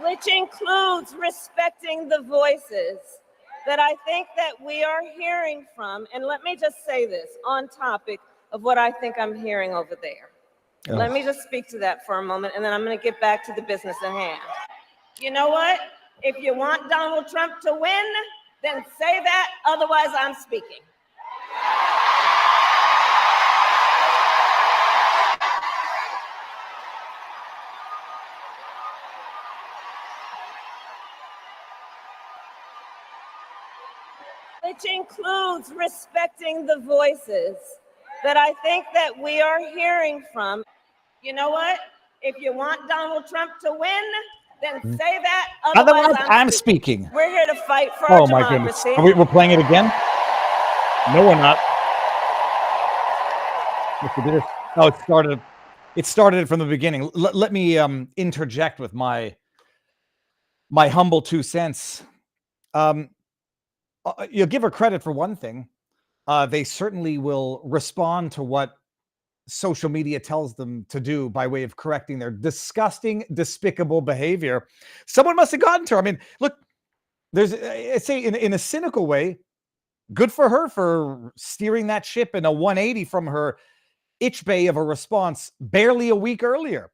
which includes respecting the voices that I think that we are hearing from. And let me just say this on topic of what I think I'm hearing over there. Oh. Let me just speak to that for a moment, and then I'm going to get back to the business at hand. You know what? If you want Donald Trump to win, then say that, otherwise I'm speaking. Which includes respecting the voices that I think that we are hearing from. You know what? If you want Donald Trump to win, then say that, otherwise I'm speaking. We're here to fight for our democracy. Oh my goodness. We're playing it again? No, we're not. Oh, it started from the beginning. Let me interject with my humble 2 cents. You'll give her credit for one thing. They certainly will respond to what social media tells them to do by way of correcting their disgusting, despicable behavior. Someone must have gotten to her. I mean, look, I say in a cynical way, good for her for steering that ship in a 180 from her itch bay of a response barely a week earlier.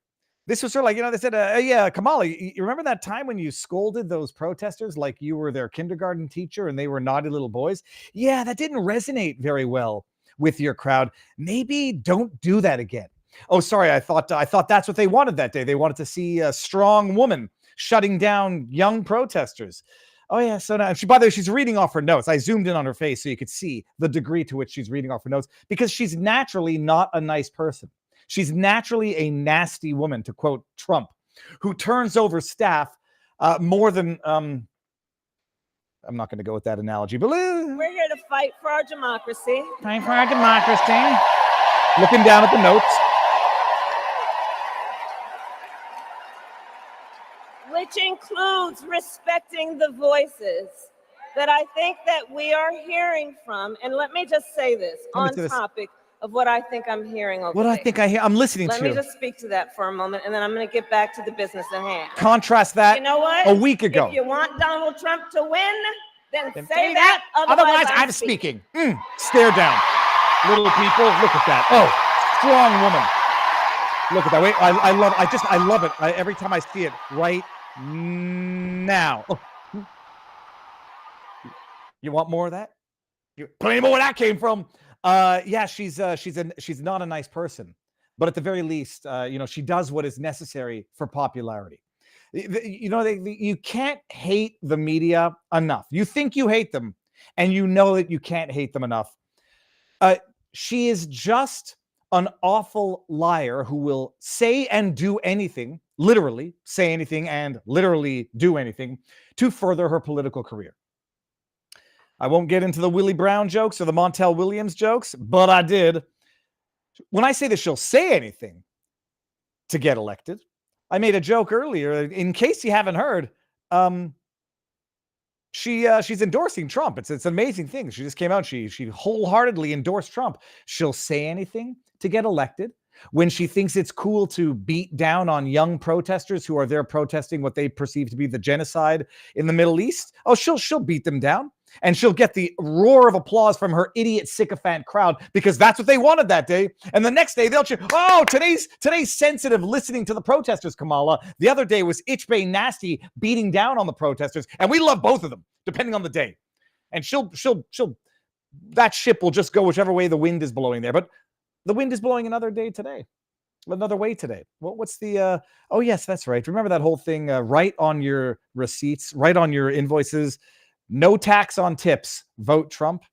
This was sort of like, they said, yeah, Kamala, you remember that time when you scolded those protesters like you were their kindergarten teacher and they were naughty little boys? Yeah, that didn't resonate very well with your crowd. Maybe don't do that again. Oh, sorry, I thought that's what they wanted that day. They wanted to see a strong woman shutting down young protesters. Oh, yeah, so now, by the way, she's reading off her notes. I zoomed in on her face so you could see the degree to which she's reading off her notes because she's naturally not a nice person. She's naturally a nasty woman, to quote Trump, who turns over staff more than, I'm not going to go with that analogy, but we're here to fight for our democracy. Fight for our democracy. Looking down at the notes. Which includes respecting the voices that I think that we are hearing from. And let me just say this on topic of what I think I'm hearing over there. I think I hear. I'm listening to. Let me just speak to that for a moment, and then I'm going to get back to the business at hand. Contrast that. You know what? A week ago. If you want Donald Trump to win, then say that. Otherwise I'm speaking. Stare down, little people. Look at that. Oh, strong woman. Look at that. Wait, I love it. Every time I see it, right now. Oh. You want more of that? Plenty more where that came from. Yeah, she's not a nice person, but at the very least, she does what is necessary for popularity. You can't hate the media enough. You think you hate them, and you know that you can't hate them enough. She is just an awful liar who will say and do anything, literally say anything and literally do anything to further her political career. I won't get into the Willie Brown jokes or the Montel Williams jokes, but I did. When I say that she'll say anything to get elected, I made a joke earlier. In case you haven't heard, she's endorsing Trump. It's an amazing thing. She just came out. She wholeheartedly endorsed Trump. She'll say anything to get elected. When she thinks it's cool to beat down on young protesters who are there protesting what they perceive to be the genocide in the Middle East, she'll beat them down. And she'll get the roar of applause from her idiot sycophant crowd because that's what they wanted that day. And the next day they'll cheer. Oh, today's sensitive listening to the protesters, Kamala. The other day was itch bay nasty beating down on the protesters, and we love both of them depending on the day. And she'll that ship will just go whichever way the wind is blowing there. But the wind is blowing another way today. What's the? Oh yes, that's right. Remember that whole thing? Write on your receipts, write on your invoices. No tax on tips. Vote Trump.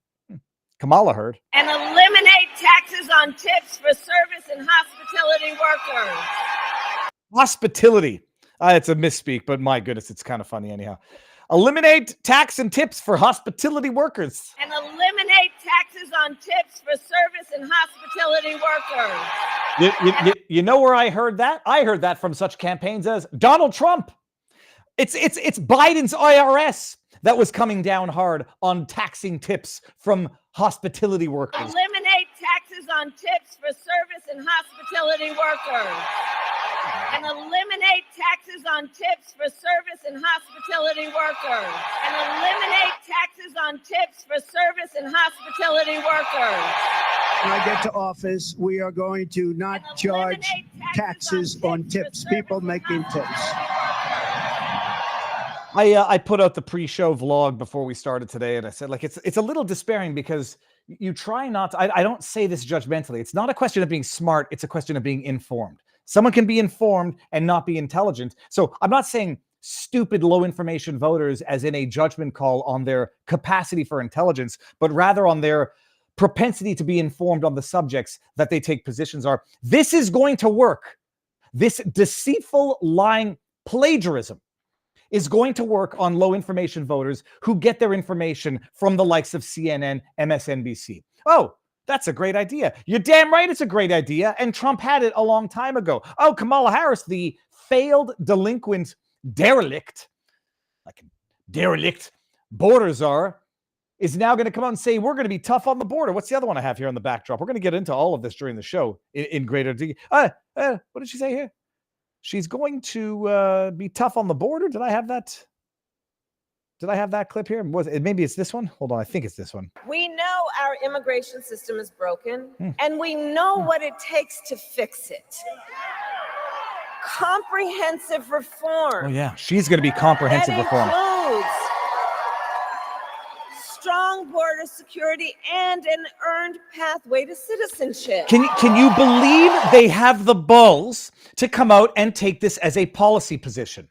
Kamala heard. And eliminate taxes on tips for service and hospitality workers. Hospitality. It's a misspeak, but my goodness, it's kind of funny anyhow. Eliminate tax and tips for hospitality workers. And eliminate taxes on tips for service and hospitality workers. You know where I heard that? I heard that from such campaigns as Donald Trump. It's Biden's IRS that was coming down hard on taxing tips from hospitality workers. Eliminate taxes on tips for service and hospitality workers. And eliminate taxes on tips for service and hospitality workers and eliminate taxes on tips for service and hospitality workers. When I get to office, we are going to not charge taxes on tips, people making tips. I put out the pre-show vlog before we started today, and I said, like, it's a little despairing because you try not to, I don't say this judgmentally. It's not a question of being smart. It's a question of being informed. Someone can be informed and not be intelligent. So I'm not saying stupid, low information voters as in a judgment call on their capacity for intelligence, but rather on their propensity to be informed on the subjects that they take positions are. This is going to work. This deceitful, lying plagiarism is going to work on low information voters who get their information from the likes of CNN, MSNBC. Oh, that's a great idea. You're damn right it's a great idea. And Trump had it a long time ago. Oh, Kamala Harris, the failed delinquent derelict, like a derelict border czar, is now going to come out and say, we're going to be tough on the border. What's the other one I have here on the backdrop? We're going to get into all of this during the show in greater detail. What did she say here? She's going to be tough on the border. Did I have that? Did I have that clip here? Maybe it's this one? Hold on, I think it's this one. We know our immigration system is broken, and we know what it takes to fix it. Comprehensive reform. Oh yeah, she's going to be comprehensive reform. Includes strong border security and an earned pathway to citizenship. Can you believe they have the balls to come out and take this as a policy position?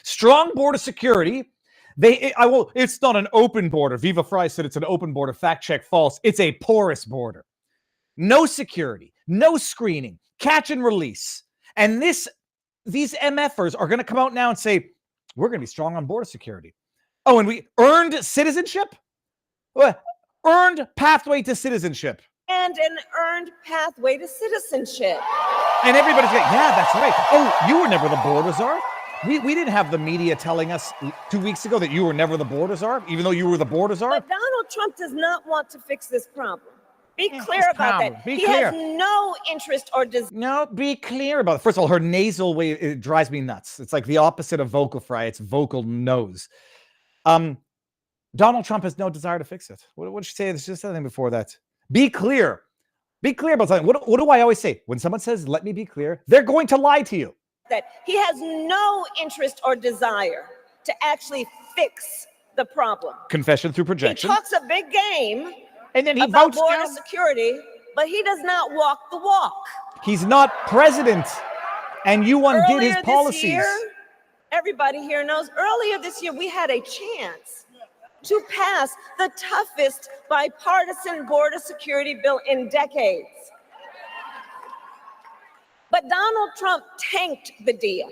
Strong border security. It's not an open border. Viva Fry said it's an open border. Fact check, false. It's a porous border. No security, no screening, catch and release. And these MFers are going to come out now and say, we're going to be strong on border security. Oh, and we earned citizenship? Earned pathway to citizenship. And an earned pathway to citizenship. And everybody's like, yeah, that's right. Oh, you were never the border czar? We didn't have the media telling us 2 weeks ago that you were never the border czar, even though you were the border czar. But Donald Trump does not want to fix this problem. Be clear about that. Be he clear. has no interest or desire. No, be clear about it. First of all, her nasal way, it drives me nuts. It's like the opposite of vocal fry. It's vocal nose. Donald Trump has no desire to fix it. What did she say? There's just something before that. Be clear. Be clear about something. What do I always say? When someone says, let me be clear, they're going to lie to you. That he has no interest or desire to actually fix the problem. Confession through projection. He talks a big game and then he about votes border down security, but he does not walk the walk. He's not president, and you undid his policies. Year, everybody here knows, earlier this year, we had a chance to pass the toughest bipartisan border security bill in decades. But Donald Trump tanked the deal.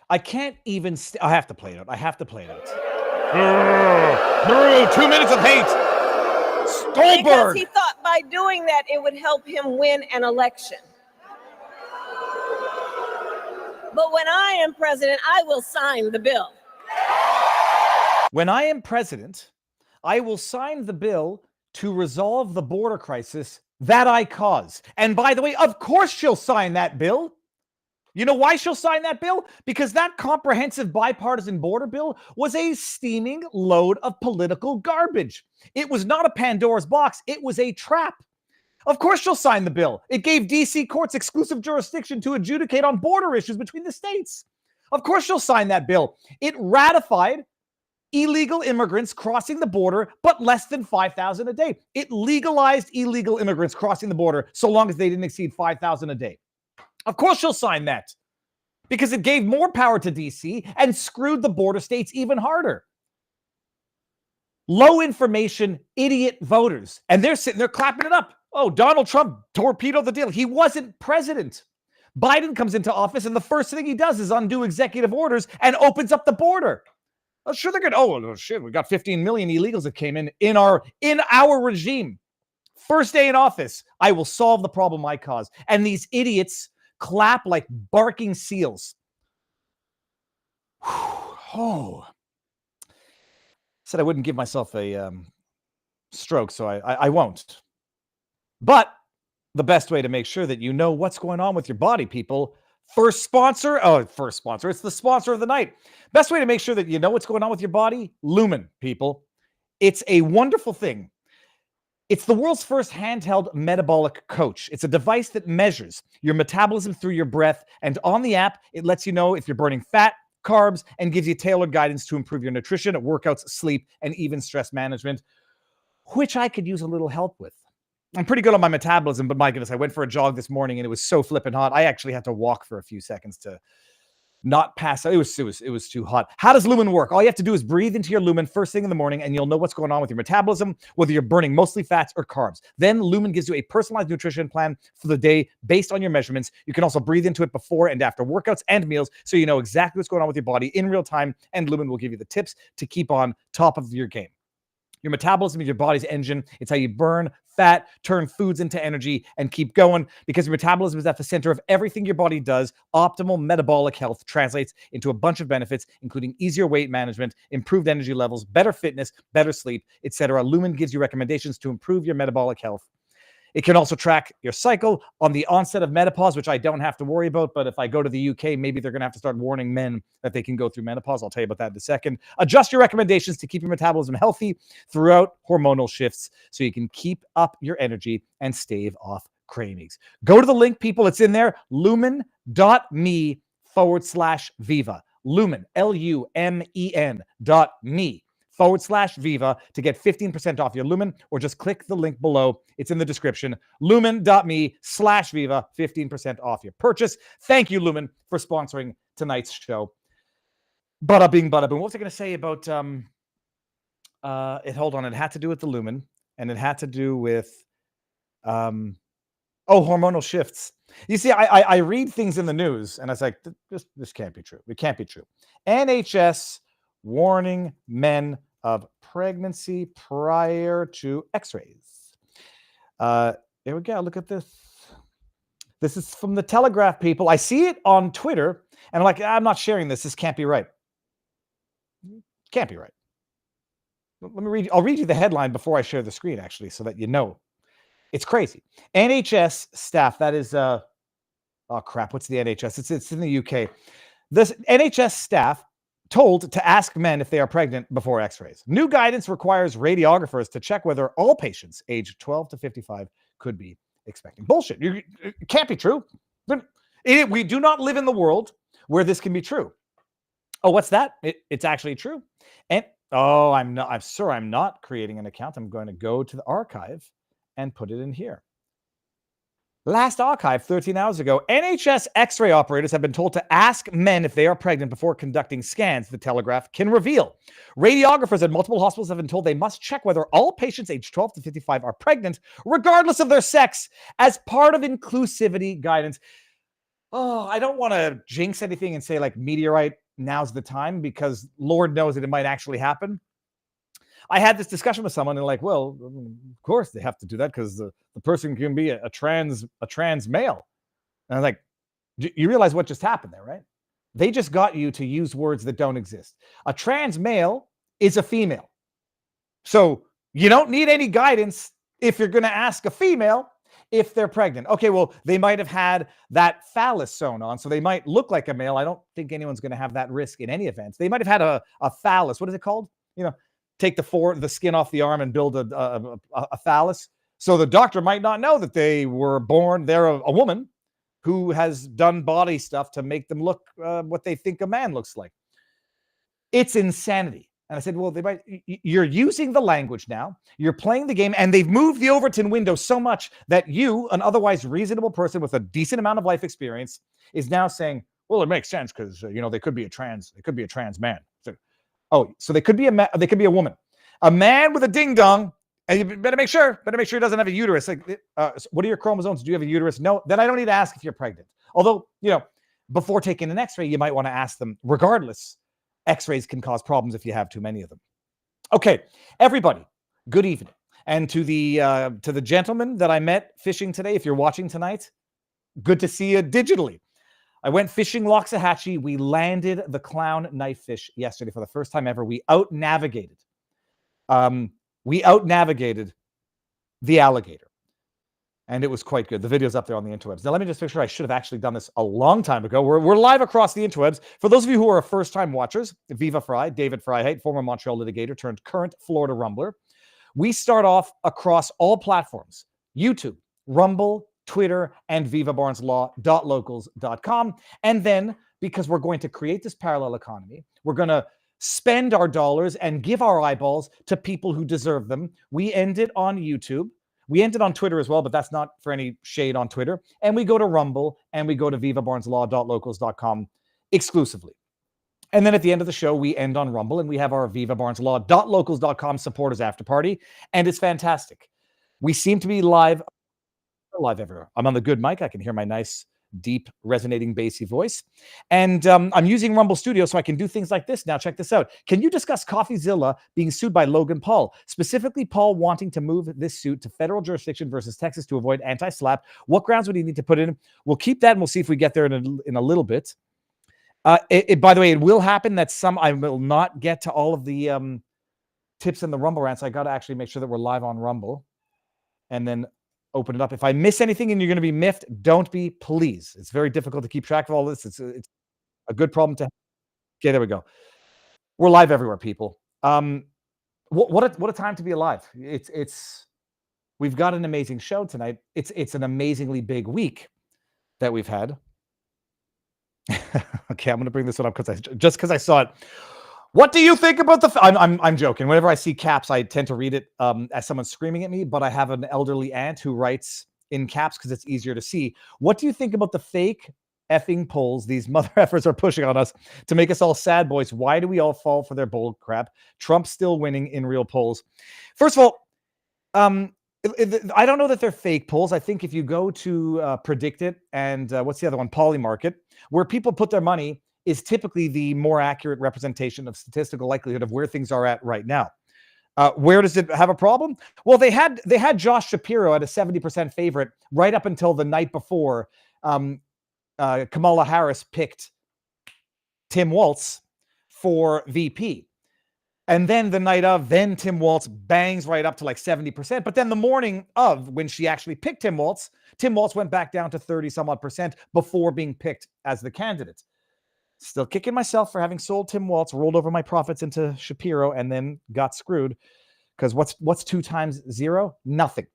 I can't even, I have to play it out. I have to play it out. 2 minutes of hate. Stolberg. Because he thought by doing that, it would help him win an election. But when I am president, I will sign the bill. When I am president, I will sign the bill to resolve the border crisis that I caused. And by the way, of course she'll sign that bill. You know why she'll sign that bill? Because that comprehensive bipartisan border bill was a steaming load of political garbage. It was not a Pandora's box. It was a trap. Of course she'll sign the bill. It gave DC courts exclusive jurisdiction to adjudicate on border issues between the states. Of course she'll sign that bill. It ratified illegal immigrants crossing the border, but less than 5,000 a day. It legalized illegal immigrants crossing the border so long as they didn't exceed 5,000 a day. Of course she'll sign that because it gave more power to DC and screwed the border states even harder. Low information, idiot voters. And they're sitting there clapping it up. Oh, Donald Trump torpedoed the deal. He wasn't president. Biden comes into office and the first thing he does is undo executive orders and opens up the border. Oh, sure, they're good. Oh, shit, we got 15 million illegals that came in our regime. First day in office, I will solve the problem I caused. And these idiots clap like barking seals. Oh. Said I wouldn't give myself a stroke, so I won't. But the best way to make sure that you know what's going on with your body, people, First sponsor. It's the sponsor of the night. Best way to make sure that you know what's going on with your body, Lumen, people. It's a wonderful thing. It's the world's first handheld metabolic coach. It's a device that measures your metabolism through your breath. And on the app, it lets you know if you're burning fat, carbs, and gives you tailored guidance to improve your nutrition, workouts, sleep, and even stress management, which I could use a little help with. I'm pretty good on my metabolism, but my goodness, I went for a jog this morning and it was so flipping hot. I actually had to walk for a few seconds to not pass out. It was too hot. How does Lumen work? All you have to do is breathe into your Lumen first thing in the morning and you'll know what's going on with your metabolism, whether you're burning mostly fats or carbs. Then Lumen gives you a personalized nutrition plan for the day based on your measurements. You can also breathe into it before and after workouts and meals so you know exactly what's going on with your body in real time, and Lumen will give you the tips to keep on top of your game. Your metabolism is your body's engine. It's how you burn fat, turn foods into energy, and keep going, because your metabolism is at the center of everything your body does. Optimal metabolic health translates into a bunch of benefits, including easier weight management, improved energy levels, better fitness, better sleep, etc. Lumen gives you recommendations to improve your metabolic health. It can also track your cycle on the onset of menopause, which I don't have to worry about. But if I go to the UK, maybe they're going to have to start warning men that they can go through menopause. I'll tell you about that in a second. Adjust your recommendations to keep your metabolism healthy throughout hormonal shifts so you can keep up your energy and stave off cravings. Go to the link, people. It's in there. Lumen.me/Viva. Lumen, LUMEN.me/Viva to get 15% off your Lumen, or just click the link below. It's in the description. Lumen.me/Viva, 15% off your purchase. Thank you, Lumen, for sponsoring tonight's show. Bada bing, bada boom. What was I going to say about hold on. It had to do with the Lumen, and it had to do with hormonal shifts. You see, I read things in the news, and I was like, this can't be true. It can't be true. NHS warning men of pregnancy prior to x-rays. Here we go. Look at this. This is from the Telegraph, people. I see it on Twitter, and I'm like, I'm not sharing this. This can't be right. Can't be right. Let me read. I'll read you the headline before I share the screen, actually, so that you know. It's crazy. NHS staff, that is, oh crap, what's the NHS? It's in the UK. This NHS staff told to ask men if they are pregnant before x-rays. New guidance requires radiographers to check whether all patients aged 12 to 55 could be expecting. Bullshit. It can't be true. We do not live in the world where this can be true. Oh, what's that? It's actually true. And I'm not creating an account. I'm going to go to the archive and put it in here. Last archive 13 hours ago, NHS x-ray operators have been told to ask men if they are pregnant before conducting scans, the Telegraph can reveal. Radiographers at multiple hospitals have been told they must check whether all patients aged 12 to 55 are pregnant, regardless of their sex, as part of inclusivity guidance. Oh, I don't want to jinx anything and say like meteorite, now's the time, because Lord knows that it might actually happen. I had this discussion with someone and like, well, of course they have to do that because the person can be a trans male. And I was like, you realize what just happened there, right? They just got you to use words that don't exist. A trans male is a female. So you don't need any guidance if you're going to ask a female if they're pregnant. Okay, well, they might have had that phallus sewn on, so they might look like a male. I don't think anyone's going to have that risk in any event. They might have had a phallus. What is it called? You know, take the skin off the arm and build a phallus. So the doctor might not know that they were born. They're a woman who has done body stuff to make them look what they think a man looks like. It's insanity. And I said, well, you're using the language now. You're playing the game, and they've moved the Overton window so much that you, an otherwise reasonable person with a decent amount of life experience, is now saying, well, it makes sense because they could be a trans man. So they could be they could be a woman, a man with a ding dong, and you better make sure he doesn't have a uterus. Like, what are your chromosomes? Do you have a uterus? No, then I don't need to ask if you're pregnant. Although, before taking an x-ray, you might want to ask them. Regardless, x-rays can cause problems if you have too many of them. Okay, everybody, good evening. And to the gentleman that I met fishing today, if you're watching tonight, good to see you digitally. I went fishing Loxahatchee. We landed the clown knife fish yesterday for the first time ever. We out-navigated. The alligator. And it was quite good. The video's up there on the interwebs. Now, let me just make sure I should have actually done this a long time ago. We're live across the interwebs. For those of you who are first-time watchers, Viva Fry, David Freiheit, former Montreal litigator turned current Florida Rumbler. We start off across all platforms: YouTube, Rumble, Twitter, and vivabarneslaw.locals.com. And then, because we're going to create this parallel economy, we're going to spend our dollars and give our eyeballs to people who deserve them. We end it on YouTube. We ended on Twitter as well, but that's not for any shade on Twitter. And we go to Rumble and we go to vivabarneslaw.locals.com exclusively. And then at the end of the show, we end on Rumble and we have our vivabarneslaw.locals.com supporters after party. And it's fantastic. We seem to be live everywhere. I'm on the good mic. I can hear my nice, deep, resonating, bassy voice. And I'm using Rumble Studio so I can do things like this. Now, check this out. Can you discuss CoffeeZilla being sued by Logan Paul? Specifically, Paul wanting to move this suit to federal jurisdiction versus Texas to avoid anti-SLAPP. What grounds would he need to put in? We'll keep that and we'll see if we get there in a little bit. By the way, it will happen that I will not get to all of the tips in the Rumble rants. I got to actually make sure that we're live on Rumble and then open it up. If I miss anything and you're going to be miffed, don't be, please. It's very difficult to keep track of all this. It's a good problem to have. Okay, there we go. We're live everywhere, people. What a time to be alive. We've got an amazing show tonight. It's an amazingly big week that we've had. Okay, I'm going to bring this one up because I saw it. What do you think about I'm joking. Whenever I see caps, I tend to read it as someone screaming at me, but I have an elderly aunt who writes in caps because it's easier to see. What do you think about the fake effing polls these mother effers are pushing on us to make us all sad boys? Why do we all fall for their bull crap? Trump's still winning in real polls. First of all, I don't know that they're fake polls. I think if you go to Predict It and what's the other one? Polymarket, where people put their money, is typically the more accurate representation of statistical likelihood of where things are at right now. Where does it have a problem? Well, they had Josh Shapiro at a 70% favorite right up until the night before Kamala Harris picked Tim Walz for VP. And then the night of, then Tim Walz bangs right up to like 70%. But then the morning of, when she actually picked Tim Walz went back down to 30 some odd percent before being picked as the candidate. Still kicking myself for having sold Tim Walz, rolled over my profits into Shapiro, and then got screwed. Because what's 2 times 0? Nothing.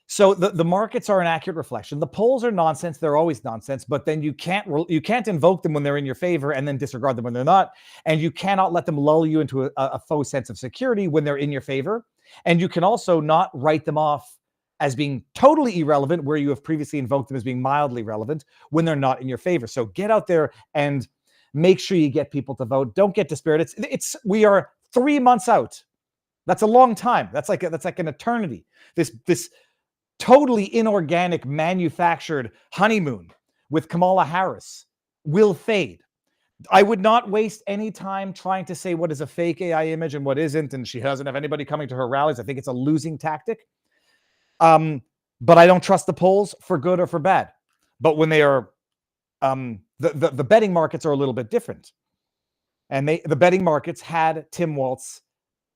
So the markets are an accurate reflection. The polls are nonsense. They're always nonsense. But then you can't invoke them when they're in your favor and then disregard them when they're not. And you cannot let them lull you into a faux sense of security when they're in your favor. And you can also not write them off as being totally irrelevant where you have previously invoked them as being mildly relevant when they're not in your favor. So get out there and make sure you get people to vote. Don't get despaired. We are 3 months out. That's a long time. That's like an eternity. This totally inorganic manufactured honeymoon with Kamala Harris will fade. I would not waste any time trying to say what is a fake AI image and what isn't, and she doesn't have anybody coming to her rallies. I think it's a losing tactic. But I don't trust the polls for good or for bad. But when they are, the betting markets are a little bit different. And the betting markets had Tim Walz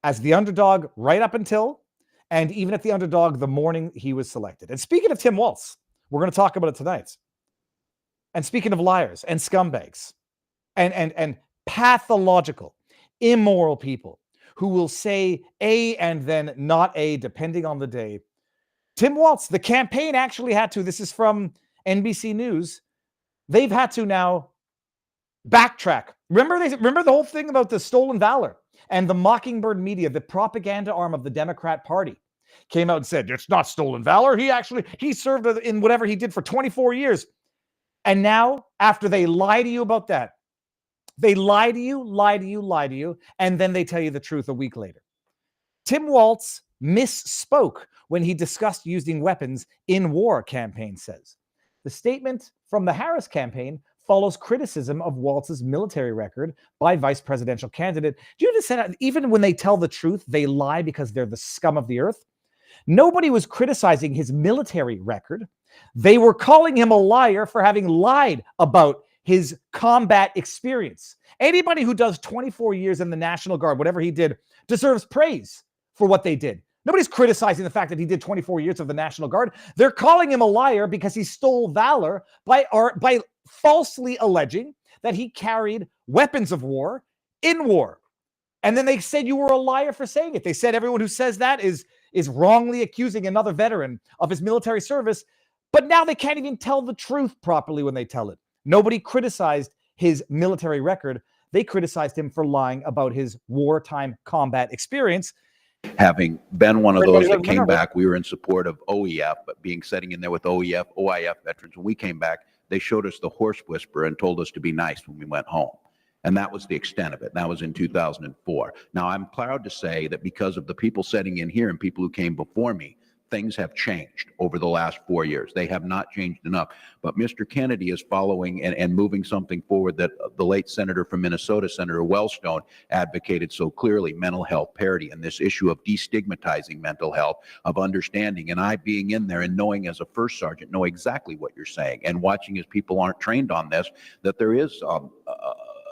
as the underdog right up until, and even at the underdog the morning he was selected. And speaking of Tim Walz, we're going to talk about it tonight. And speaking of liars and scumbags and pathological, immoral people who will say A and then not A depending on the day, Tim Walz, the campaign actually had to, this is from NBC News, they've had to now backtrack. Remember the whole thing about the stolen valor and the Mockingbird media, the propaganda arm of the Democrat Party, came out and said, it's not stolen valor. He served in whatever he did for 24 years. And now, after they lie to you about that, they lie to you, and then they tell you the truth a week later. Tim Walz misspoke when he discussed using weapons in war, campaign says. The statement from the Harris campaign follows criticism of Walz's military record by vice presidential candidate. Do you understand? Even when they tell the truth, they lie because they're the scum of the earth. Nobody was criticizing his military record. They were calling him a liar for having lied about his combat experience. Anybody who does 24 years in the National Guard, whatever he did, deserves praise for what they did. Nobody's criticizing the fact that he did 24 years of the National Guard. They're calling him a liar because he stole valor by falsely alleging that he carried weapons of war in war. And then they said you were a liar for saying it. They said everyone who says that is wrongly accusing another veteran of his military service. But now they can't even tell the truth properly when they tell it. Nobody criticized his military record. They criticized him for lying about his wartime combat experience. Having been one of those that came back, we were in support of OEF, but being sitting in there with OIF veterans, when we came back, they showed us the horse whisperer and told us to be nice when we went home. And that was the extent of it. That was in 2004. Now, I'm proud to say that because of the people sitting in here and people who came before me, things have changed over the last 4 years. They have not changed enough. But Mr. Kennedy is following and moving something forward that the late senator from Minnesota, Senator Wellstone, advocated so clearly: mental health parity, and this issue of destigmatizing mental health, of understanding. And I, being in there and knowing as a first sergeant, know exactly what you're saying, and watching as people aren't trained on this, that there is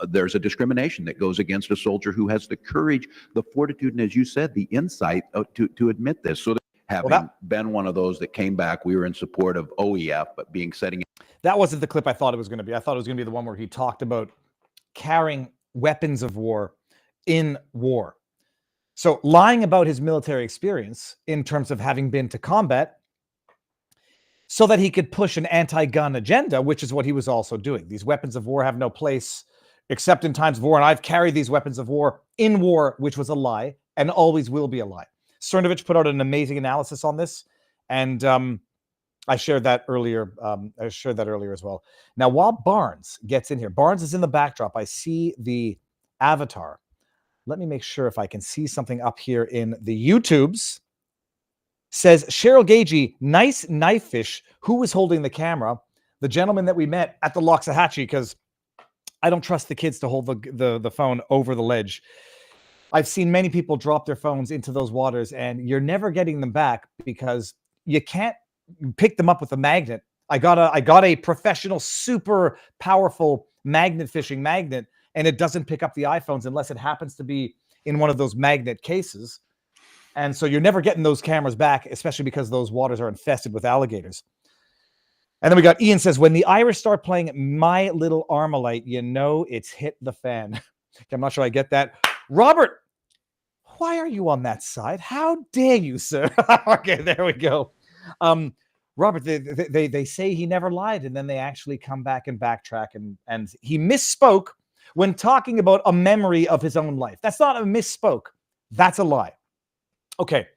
there's a discrimination that goes against a soldier who has the courage, the fortitude, and, as you said, the insight to admit this. So having been one of those that came back, we were in support of OEF, but being setting. That wasn't the clip I thought it was going to be. I thought it was going to be the one where he talked about carrying weapons of war in war. So lying about his military experience in terms of having been to combat so that he could push an anti-gun agenda, which is what he was also doing. These weapons of war have no place except in times of war. And I've carried these weapons of war in war, which was a lie and always will be a lie. Cernovich put out an amazing analysis on this, and I shared that earlier. As well. Now, while Barnes gets in here, Barnes is in the backdrop. I see the avatar. Let me make sure if I can see something up here in the YouTubes. Says Cheryl Gagey, nice knife fish. Who was holding the camera? The gentleman that we met at the Loxahatchee, because I don't trust the kids to hold the phone over the ledge. I've seen many people drop their phones into those waters, and you're never getting them back because you can't pick them up with a magnet. I got a professional, super powerful magnet fishing magnet, and it doesn't pick up the iPhones unless it happens to be in one of those magnet cases. And so you're never getting those cameras back, especially because those waters are infested with alligators. And then we got Ian says, when the Irish start playing My Little Armalite, you know it's hit the fan. I'm not sure I get that. Robert, why are you on that side? How dare you, sir? Okay, there we go. Robert, they say he never lied, and then they actually come back and backtrack, and he misspoke when talking about a memory of his own life. That's not a misspoke. That's a lie. Okay.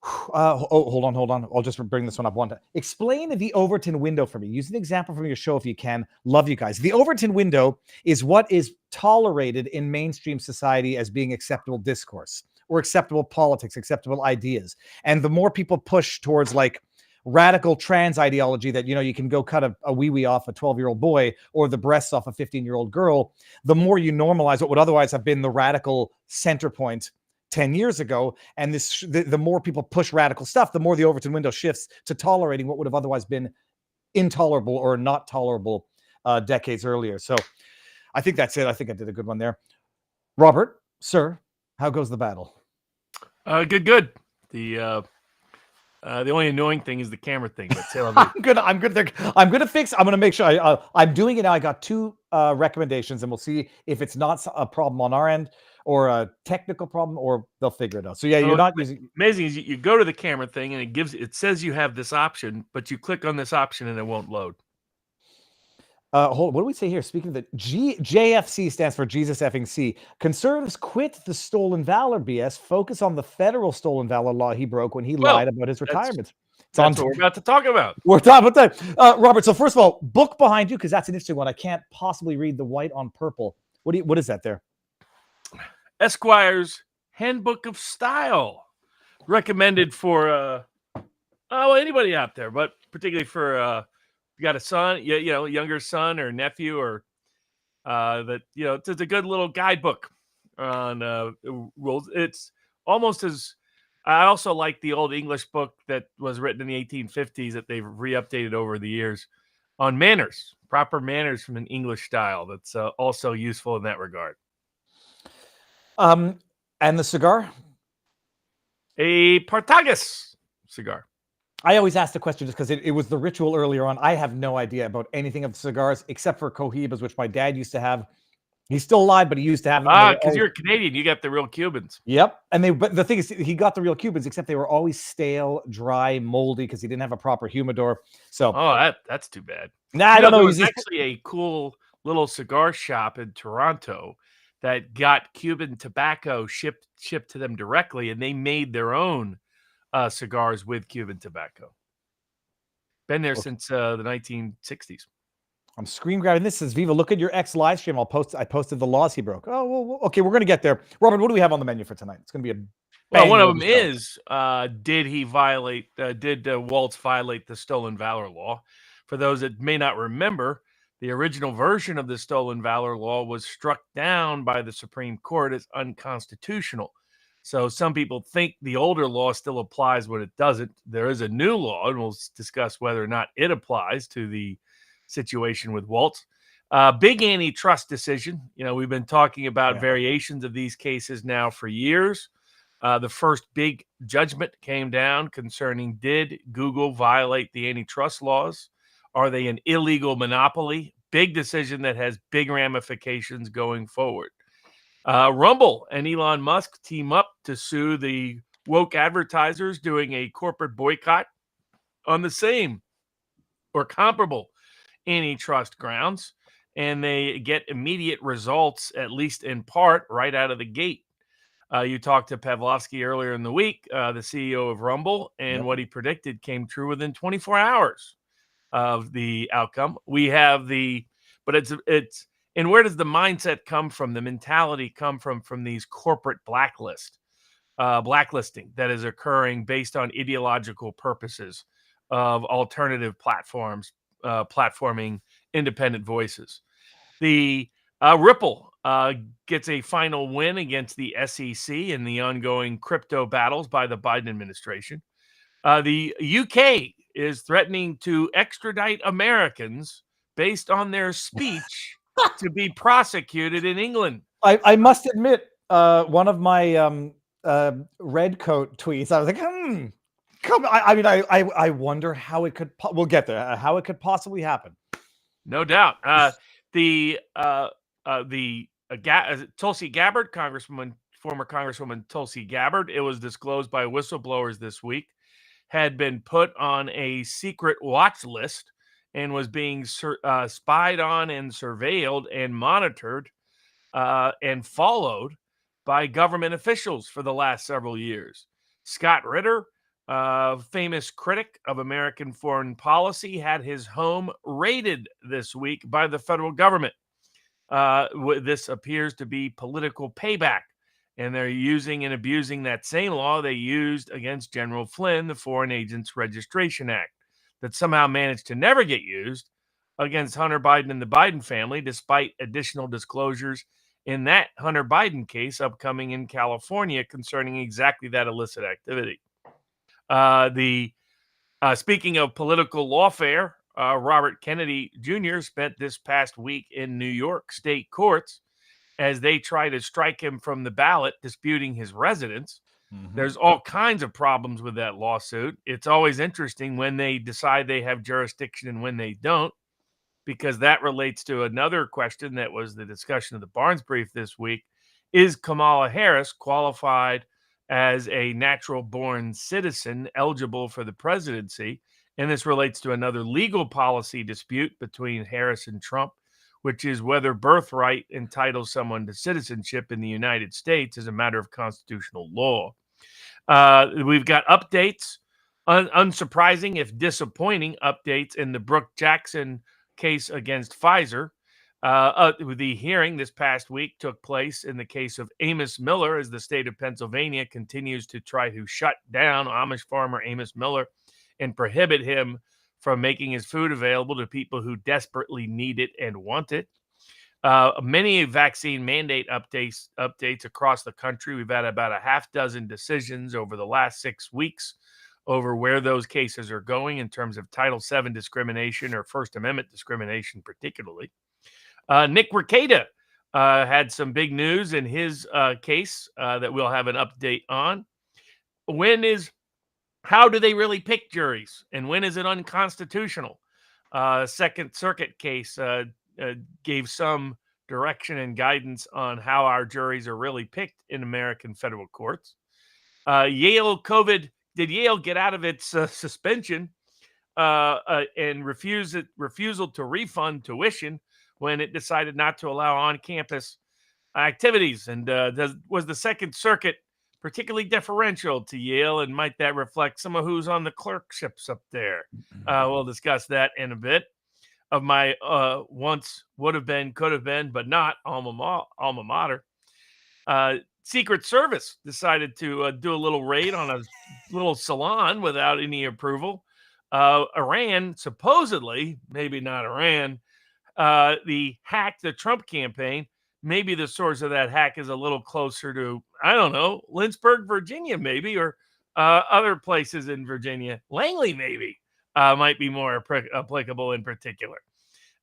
Hold on. I'll just bring this one up one time. Explain the Overton window for me. Use an example from your show if you can. Love you guys. The Overton window is what is tolerated in mainstream society as being acceptable discourse or acceptable politics, acceptable ideas. And the more people push towards like radical trans ideology that, you know, you can go cut a wee-wee off a 12-year-old boy or the breasts off a 15-year-old girl, the more you normalize what would otherwise have been the radical center point 10 years ago, and the more people push radical stuff, the more the Overton window shifts to tolerating what would have otherwise been intolerable or not tolerable decades earlier. So I think that's it. I think I did a good one there. Robert, sir, how goes the battle? Good. The only annoying thing is the camera thing. But I'm gonna fix. I'm gonna make sure I'm doing it now. I got two recommendations, and we'll see if it's not a problem on our end or a technical problem, or they'll figure it out. So yeah, you're not using. Amazing is you go to the camera thing and it says you have this option, but you click on this option and it won't load. What do we say here? Speaking of the JFC stands for Jesus effing C. Conservatives quit the stolen valor BS. Focus on the federal stolen valor law he broke when he lied about his retirement. That's what we're about to talk about. We're talking about that. Robert, so first of all, book behind you, because that's an interesting one. I can't possibly read the white on purple. What is that there? Esquire's Handbook of Style. Recommended for anybody out there, but particularly for you got a son, younger son or nephew, or it's a good little guidebook on rules. It's almost as I also like the old English book that was written in the 1850s that they've re-updated over the years on manners, proper manners from an English style. That's also useful in that regard. And the cigar? a Partagas cigar. I always ask the question just because it was the ritual earlier on. I have no idea about anything of cigars except for Cohibas, which my dad used to have. He's still alive, but he used to have them. Because you're Canadian, you got the real Cubans. Yep. But the thing is, he got the real Cubans, except they were always stale, dry, moldy because he didn't have a proper humidor. So, that's too bad. I don't know. There was actually a cool little cigar shop in Toronto that got Cuban tobacco shipped to them directly, and they made their own cigars with Cuban tobacco. Been there since the 1960s. I'm screen grabbing this. Says Viva, look at your ex live stream. I posted the laws he broke. Oh, well, okay, we're gonna get there. Robert, what do we have on the menu for tonight? It's gonna be one of them is did Walz violate the stolen valor law? For those that may not remember, the original version of the stolen valor law was struck down by the Supreme Court as unconstitutional. So some people think the older law still applies when it doesn't. There is a new law, and we'll discuss whether or not it applies to the situation with Walz. Big antitrust decision. We've been talking about variations of these cases now for years. The first big judgment came down concerning, did Google violate the antitrust laws? Are they an illegal monopoly? Big decision that has big ramifications going forward. Rumble and Elon Musk team up to sue the woke advertisers doing a corporate boycott on the same or comparable antitrust grounds, and they get immediate results, at least in part, right out of the gate. You talked to Pavlovsky earlier in the week, the CEO of Rumble, and what he predicted came true within 24 hours of the outcome. We have but it's and where does the mindset come from? The mentality come from these corporate blacklisting that is occurring based on ideological purposes of alternative platforms, platforming independent voices. The Ripple gets a final win against the SEC in the ongoing crypto battles by the Biden administration. The UK is threatening to extradite Americans based on their speech to be prosecuted in England. I must admit, one of my red coat tweets, I was like, I wonder how it could. We'll get there. How it could possibly happen. No doubt. Tulsi Gabbard, former Congresswoman Tulsi Gabbard, it was disclosed by whistleblowers this week, had been put on a secret watch list and was being spied on and surveilled and monitored and followed by government officials for the last several years. Scott Ritter, famous critic of American foreign policy, had his home raided this week by the federal government. This appears to be political payback, and they're using and abusing that same law they used against General Flynn, the Foreign Agents Registration Act, that somehow managed to never get used against Hunter Biden and the Biden family, despite additional disclosures in that Hunter Biden case upcoming in California concerning exactly that illicit activity. Speaking of political lawfare, Robert Kennedy Jr. spent this past week in New York state courts as they try to strike him from the ballot, disputing his residence. Mm-hmm. There's all kinds of problems with that lawsuit. It's always interesting when they decide they have jurisdiction and when they don't, because that relates to another question that was the discussion of the Barnes brief this week. Is Kamala Harris qualified as a natural-born citizen eligible for the presidency? And this relates to another legal policy dispute between Harris and Trump, which is whether birthright entitles someone to citizenship in the United States as a matter of constitutional law. We've got updates, unsurprising if disappointing updates in the Brooke Jackson case against Pfizer. The hearing this past week took place in the case of Amos Miller, as the state of Pennsylvania continues to try to shut down Amish farmer Amos Miller and prohibit him from making his food available to people who desperately need it and want it. Many vaccine mandate updates across the country. We've had about a half dozen decisions over the last 6 weeks over where those cases are going in terms of Title VII discrimination or First Amendment discrimination particularly. Nick Rekieta had some big news in his case that we'll have an update on. how do they really pick juries, and when is it unconstitutional? Second Circuit case gave some direction and guidance on how our juries are really picked in American federal courts. Did Yale get out of its suspension and refusal to refund tuition when it decided not to allow on-campus activities? And was the Second Circuit particularly deferential to Yale, and might that reflect some of who's on the clerkships up there? We'll discuss that in a bit. Of my once would have been, could have been, but not alma mater. Secret Service decided to do a little raid on a little salon without any approval. Iran, supposedly, maybe not Iran, hacked the Trump campaign. Maybe the source of that hack is a little closer to, I don't know, Lynchburg, Virginia, maybe, or other places in Virginia. Langley, maybe, might be more applicable in particular.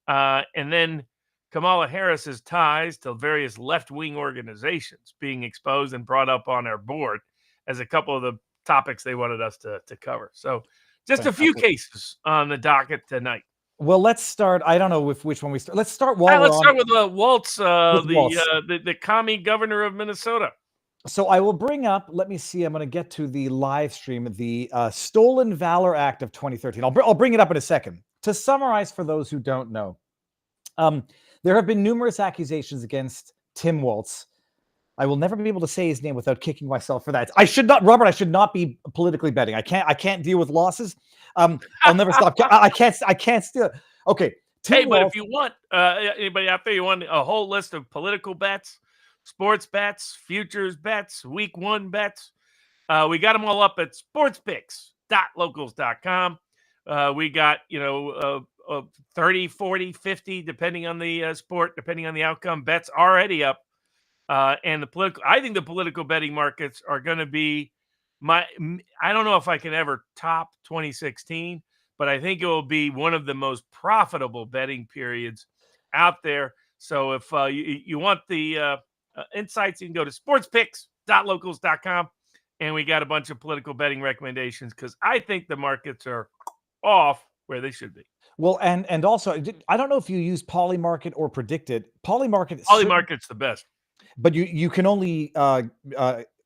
And then Kamala Harris's ties to various left-wing organizations being exposed and brought up on our board as a couple of the topics they wanted us to cover. So just a few cases on the docket tonight. Well, let's start. I don't know which one we start. Let's start let's start with Walz, the commie governor of Minnesota. So I will bring up, let me see, I'm going to get to the live stream, the Stolen Valor Act of 2013. I'll bring it up in a second. To summarize for those who don't know, there have been numerous accusations against Tim Walz. I will never be able to say his name without kicking myself for that. I should not be politically betting. I can't deal with losses. I'll never stop. I can't steal. Okay. Tim Walz, but if you want, anybody out there, you want a whole list of political bets, sports bets, futures bets, week 1 bets, we got them all up at sportspicks.locals.com. We got, 30, 40, 50, depending on the sport, depending on the outcome, bets already up. And I think the political betting markets are going to be I don't know if I can ever top 2016, but I think it will be one of the most profitable betting periods out there. So if you want the insights, you can go to sportspicks.locals.com, and we got a bunch of political betting recommendations because I think the markets are off where they should be. Well, and also, I don't know if you use Polymarket or Predicted. Polymarket's the best. But you can only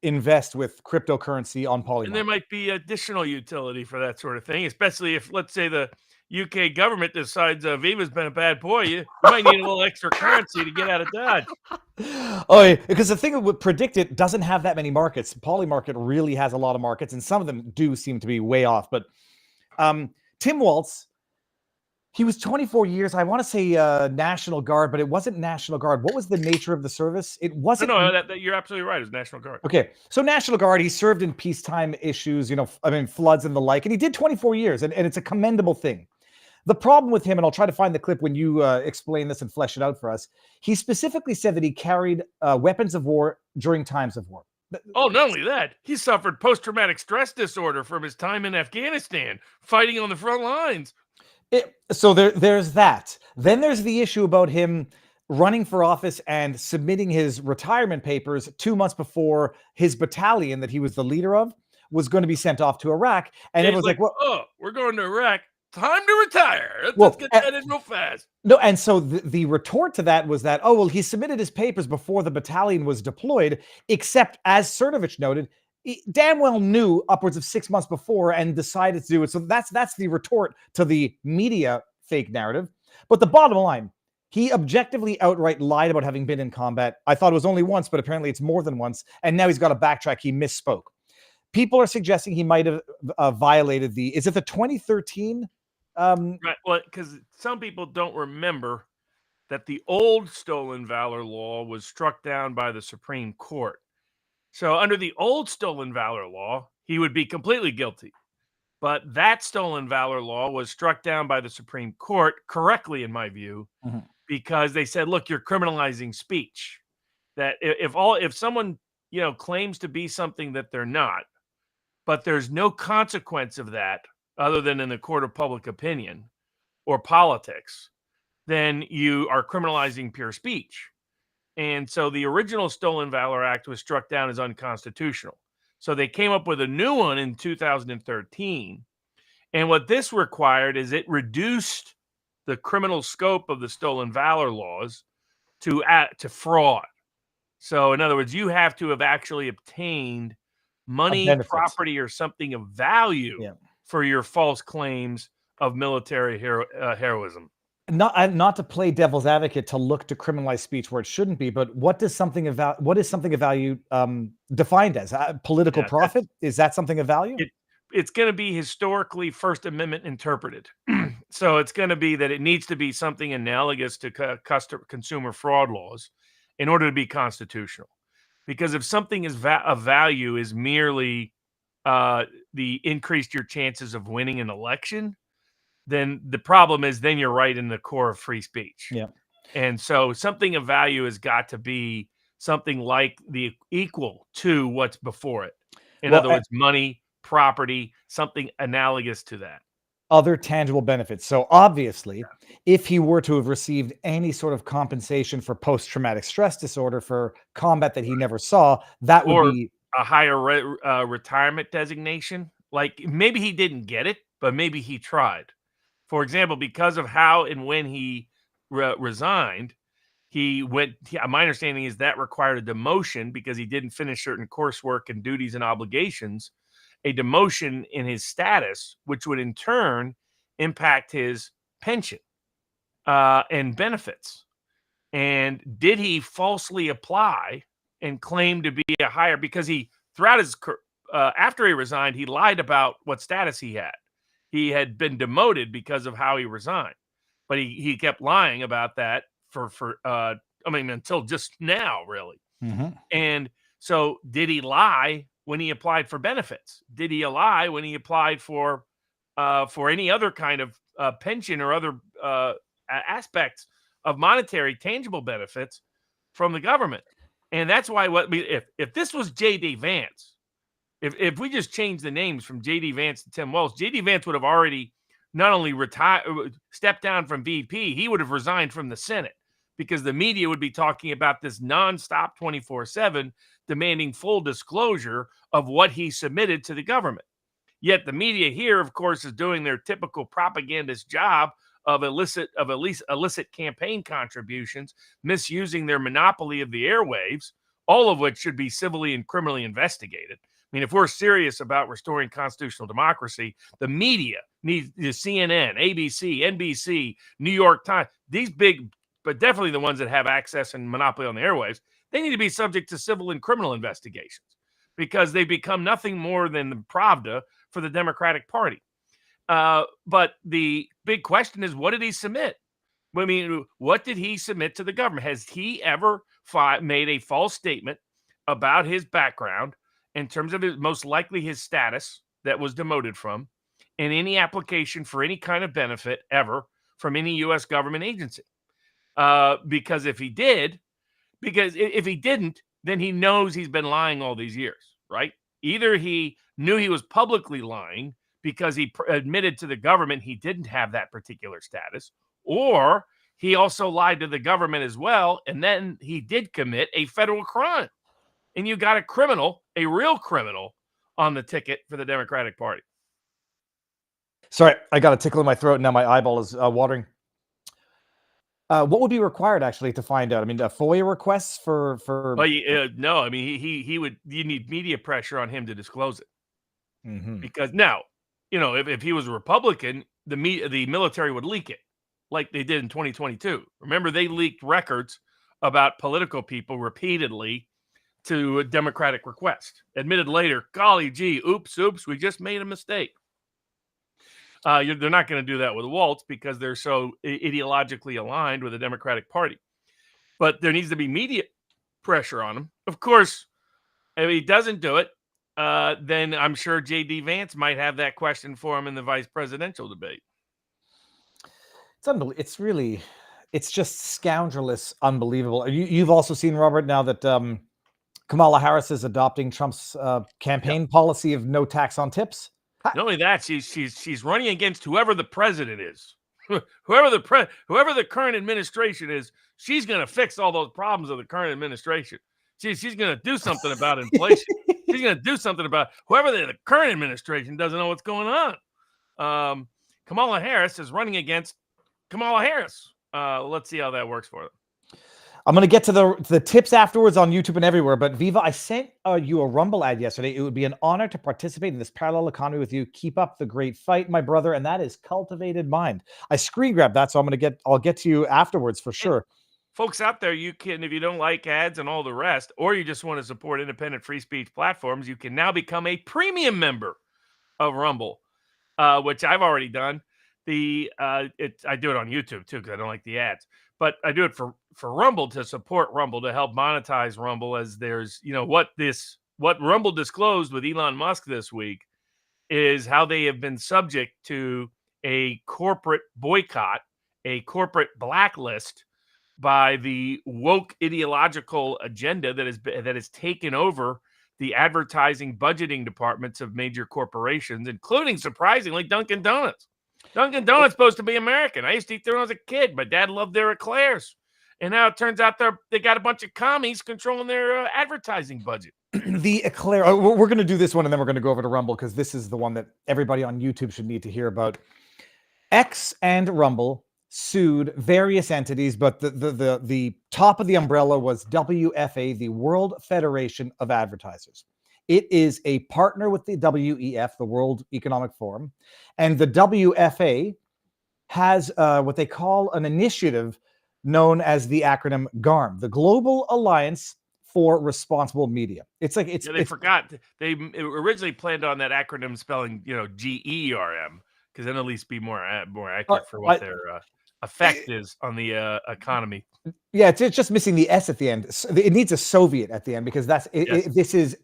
invest with cryptocurrency on Polymarket. And there might be additional utility for that sort of thing, especially if, let's say, the UK government decides Viva's been a bad boy. You might need a little extra currency to get out of Dodge. Oh, yeah, because the thing with Predicted doesn't have that many markets. Polymarket really has a lot of markets, and some of them do seem to be way off. But Tim Walz, he was 24 years. I want to say National Guard, but it wasn't National Guard. What was the nature of the service? It wasn't. No, you're absolutely right. It was National Guard. Okay, so National Guard, he served in peacetime issues, floods and the like, and he did 24 years, and it's a commendable thing. The problem with him, and I'll try to find the clip when you explain this and flesh it out for us, he specifically said that he carried weapons of war during times of war. Oh, not only that, he suffered post-traumatic stress disorder from his time in Afghanistan, fighting on the front lines. So there's that. Then there's the issue about him running for office and submitting his retirement papers 2 months before his battalion that he was the leader of was going to be sent off to Iraq. And it was like, well, oh, we're going to Iraq. Time to retire. Let's get that in real fast. No, and so the retort to that was that, oh, well, he submitted his papers before the battalion was deployed, except as Cernovich noted, he damn well knew upwards of 6 months before and decided to do it. So that's the retort to the media fake narrative. But the bottom line, he objectively outright lied about having been in combat. I thought it was only once, but apparently it's more than once. And now he's got to backtrack. He misspoke. People are suggesting he might have violated is it the 2013? Right. Well, because some people don't remember that the old Stolen Valor law was struck down by the Supreme Court. So under the old Stolen Valor law, he would be completely guilty. But that Stolen Valor law was struck down by the Supreme Court correctly, in my view, because they said, look, you're criminalizing speech. That if someone, claims to be something that they're not, but there's no consequence of that other than in the court of public opinion or politics, then you are criminalizing pure speech. And so the original Stolen Valor Act was struck down as unconstitutional. So they came up with a new one in 2013. And what this required is it reduced the criminal scope of the stolen valor laws to fraud. So in other words, you have to have actually obtained money, benefit. property, or something of value Yeah. for your false claims of military heroism. Not to play devil's advocate to look to criminalize speech where it shouldn't be, but what is something of value defined as? Political profit? Is that something of value? It's going to be historically First Amendment interpreted. So it's going to be that it needs to be something analogous to consumer fraud laws in order to be constitutional. Because if something is of value is merely the increased your chances of winning an election, then the problem is then you're right in the core of free speech. Yeah. And so something of value has got to be something like the equal to what's before it. In other words, money, property, something analogous to that. Other tangible benefits. So obviously, if he were to have received any sort of compensation for post-traumatic stress disorder for combat that he never saw, that would be a higher retirement designation. Like maybe he didn't get it, but maybe he tried. For example, because of how and when he resigned, he went. My understanding is that required a demotion because he didn't finish certain coursework and duties and obligations. A demotion in his status, which would in turn impact his pension and benefits. And did he falsely apply and claim to be a higher, because he throughout his after he resigned, he lied about what status he had. He had been demoted because of how he resigned, but he kept lying about that until just now, really. Mm-hmm. And so, did he lie when he applied for benefits? Did he lie when he applied for any other kind of pension or other aspects of monetary tangible benefits from the government? And that's why if this was J.D. Vance, if we just changed the names from J.D. Vance to Tim Walz, J.D. Vance would have already not only stepped down from VP, he would have resigned from the Senate, because the media would be talking about this nonstop 24/7, demanding full disclosure of what he submitted to the government. Yet the media here, of course, is doing their typical propagandist job of illicit campaign contributions, misusing their monopoly of the airwaves, all of which should be civilly and criminally investigated. I mean, if we're serious about restoring constitutional democracy, the media needs CNN, ABC, NBC, New York Times, these big, but definitely the ones that have access and monopoly on the airwaves, they need to be subject to civil and criminal investigations because they become nothing more than the Pravda for the Democratic Party. But the big question is, what did he submit? I mean, what did he submit to the government? Has he ever made a false statement about his background in terms of most likely his status that was demoted from in any application for any kind of benefit ever from any U.S. government agency? Because if he didn't, then he knows he's been lying all these years, right? Either he knew he was publicly lying because he admitted to the government he didn't have that particular status, or he also lied to the government as well, and then he did commit a federal crime. And you got a criminal, a real criminal, on the ticket for the Democratic Party. Sorry, I got a tickle in my throat. Now my eyeball is watering. What would be required actually to find out? I mean, FOIA requests for. Well, no. I mean, he would. You need media pressure on him to disclose it, because now, if he was a Republican, the military would leak it, like they did in 2022. Remember, they leaked records about political people repeatedly to a Democratic request. Admitted later, golly gee, oops, we just made a mistake. They're not going to do that with Walz because they're so ideologically aligned with the Democratic Party. But there needs to be media pressure on him. Of course, if he doesn't do it, then I'm sure J.D. Vance might have that question for him in the vice presidential debate. It's unbelievable. It's just scoundrelous, unbelievable. You've also seen, Robert, now that Kamala Harris is adopting Trump's campaign policy of no tax on tips. Not only that, she's running against whoever the president is, whoever the current administration is. She's going to fix all those problems of the current administration. she's going to do something about inflation. She's going to do something about whoever the current administration doesn't know what's going on. Kamala Harris is running against Kamala Harris. Let's see how that works for them. I'm going to get to the tips afterwards on YouTube and everywhere. But Viva, I sent you a Rumble ad yesterday. It would be an honor to participate in this parallel economy with you. Keep up the great fight, my brother. And that is Cultivated Mind. I screen grabbed that, so I'll get to you afterwards for sure. And folks out there, you can, if you don't like ads and all the rest, or you just want to support independent free speech platforms, you can now become a premium member of Rumble, which I've already done. I do it on YouTube too because I don't like the ads, but I do it for Rumble to support Rumble, to help monetize Rumble. As there's, what Rumble disclosed with Elon Musk this week is how they have been subject to a corporate boycott, a corporate blacklist by the woke ideological agenda that has taken over the advertising budgeting departments of major corporations, including, surprisingly, Dunkin' Donuts. Dunkin' Donuts supposed to be American. I used to eat there when I was a kid. My dad loved their eclairs. And now it turns out they got a bunch of commies controlling their advertising budget. The eclair. We're going to do this one, and then we're going to go over to Rumble, because this is the one that everybody on YouTube should need to hear about. X and Rumble sued various entities, but the top of the umbrella was WFA, the World Federation of Advertisers. It is a partner with the WEF, the World Economic Forum, and the WFA has what they call an initiative known as the acronym GARM, the Global Alliance for Responsible Media. They forgot. They originally planned on that acronym spelling, GERM, because then at least be more accurate for what their effect is on the economy. Yeah, it's just missing the S at the end. It needs a Soviet at the end, because this is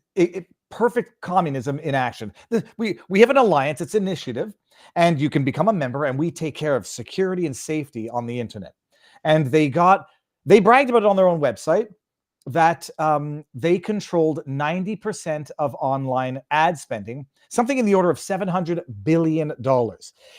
perfect communism in action. We have an alliance, it's an initiative, and you can become a member, and we take care of security and safety on the internet. And they bragged about it on their own website that they controlled 90% of online ad spending, something in the order of $700 billion.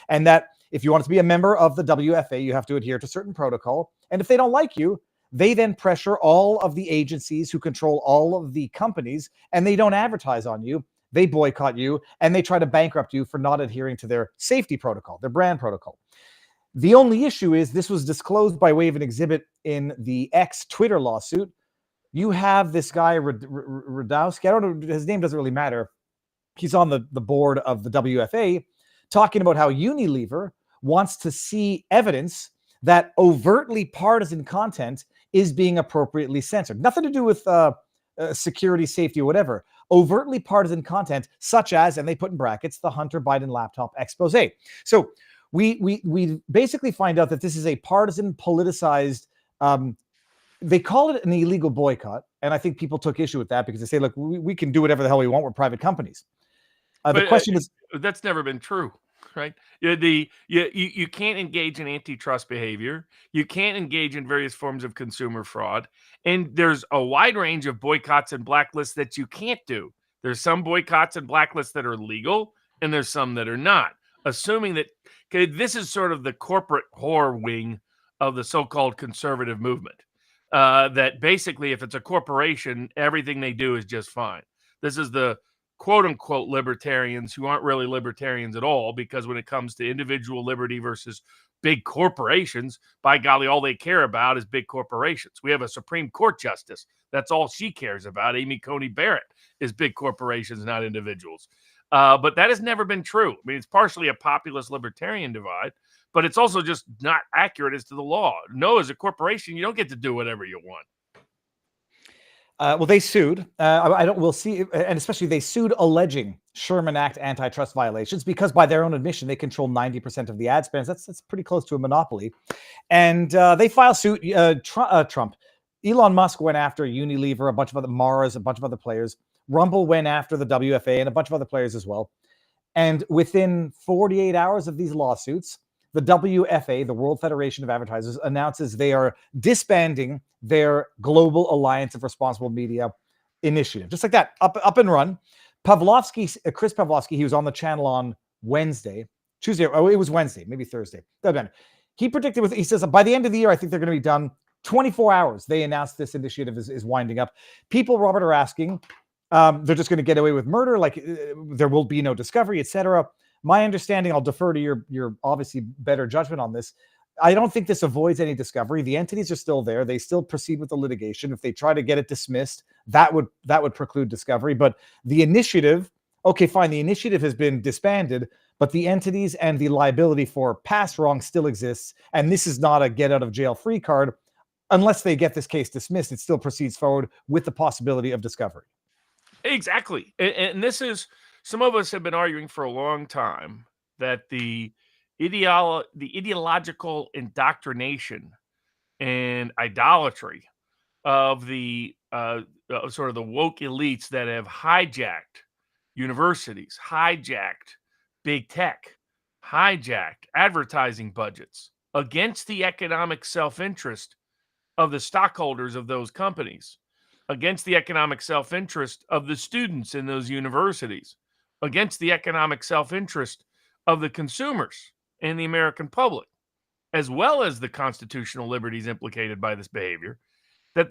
And that if you want to be a member of the WFA, you have to adhere to certain protocol. And if they don't like you, they then pressure all of the agencies who control all of the companies, and they don't advertise on you. They boycott you, and they try to bankrupt you for not adhering to their safety protocol, their brand protocol. The only issue is this was disclosed by way of an exhibit in the X Twitter lawsuit. You have this guy, Radowski, I don't know, his name doesn't really matter. He's on the board of the WFA, talking about how Unilever wants to see evidence that overtly partisan content is being appropriately censored. Nothing to do with security, safety, or whatever. Overtly partisan content, such as, and they put in brackets, the Hunter Biden laptop expose. So we basically find out that this is a partisan, politicized, they call it an illegal boycott. And I think people took issue with that because they say, look, we can do whatever the hell we want. We're private companies. The question is, that's never been true, right? You can't engage in antitrust behavior. You can't engage in various forms of consumer fraud. And there's a wide range of boycotts and blacklists that you can't do. There's some boycotts and blacklists that are legal, and there's some that are not. Assuming that this is sort of the corporate whore wing of the so-called conservative movement. That basically, if it's a corporation, everything they do is just fine. This is the quote-unquote libertarians who aren't really libertarians at all, because when it comes to individual liberty versus big corporations, by golly, all they care about is big corporations. We have a Supreme Court justice. That's all she cares about. Amy Coney Barrett is big corporations, not individuals. But that has never been true. I mean, it's partially a populist libertarian divide, but it's also just not accurate as to the law. No, as a corporation, you don't get to do whatever you want. Well, they sued. We'll see, and especially they sued alleging Sherman Act antitrust violations because, by their own admission, they control 90% of the ad spends. That's pretty close to a monopoly, and they filed suit. Trump, Elon Musk went after Unilever, a bunch of other MORs, a bunch of other players. Rumble went after the WFA and a bunch of other players as well. And within 48 hours of these lawsuits, the WFA, the World Federation of Advertisers, announces they are disbanding their Global Alliance of Responsible Media initiative. Just like that, up and run. Chris Pavlovsky, he was on the channel on Tuesday. Oh, it was Wednesday, maybe Thursday. He predicted he says, by the end of the year, I think they're going to be done. 24 hours, they announced this initiative is winding up. People, Robert, are asking, they're just going to get away with murder, like there will be no discovery, etc. My understanding, I'll defer to your obviously better judgment on this. I don't think this avoids any discovery. The entities are still there. They still proceed with the litigation. If they try to get it dismissed, that would preclude discovery. But the initiative, okay, fine, the initiative has been disbanded, but the entities and the liability for past wrong still exists. And this is not a get out of jail free card. Unless they get this case dismissed, it still proceeds forward with the possibility of discovery. Exactly. And this is, some of us have been arguing for a long time that the ideological indoctrination and idolatry of the sort of the woke elites that have hijacked universities, hijacked big tech, hijacked advertising budgets against the economic self-interest of the stockholders of those companies, against the economic self-interest of the students in those universities, against the economic self-interest of the consumers and the American public, as well as the constitutional liberties implicated by this behavior, that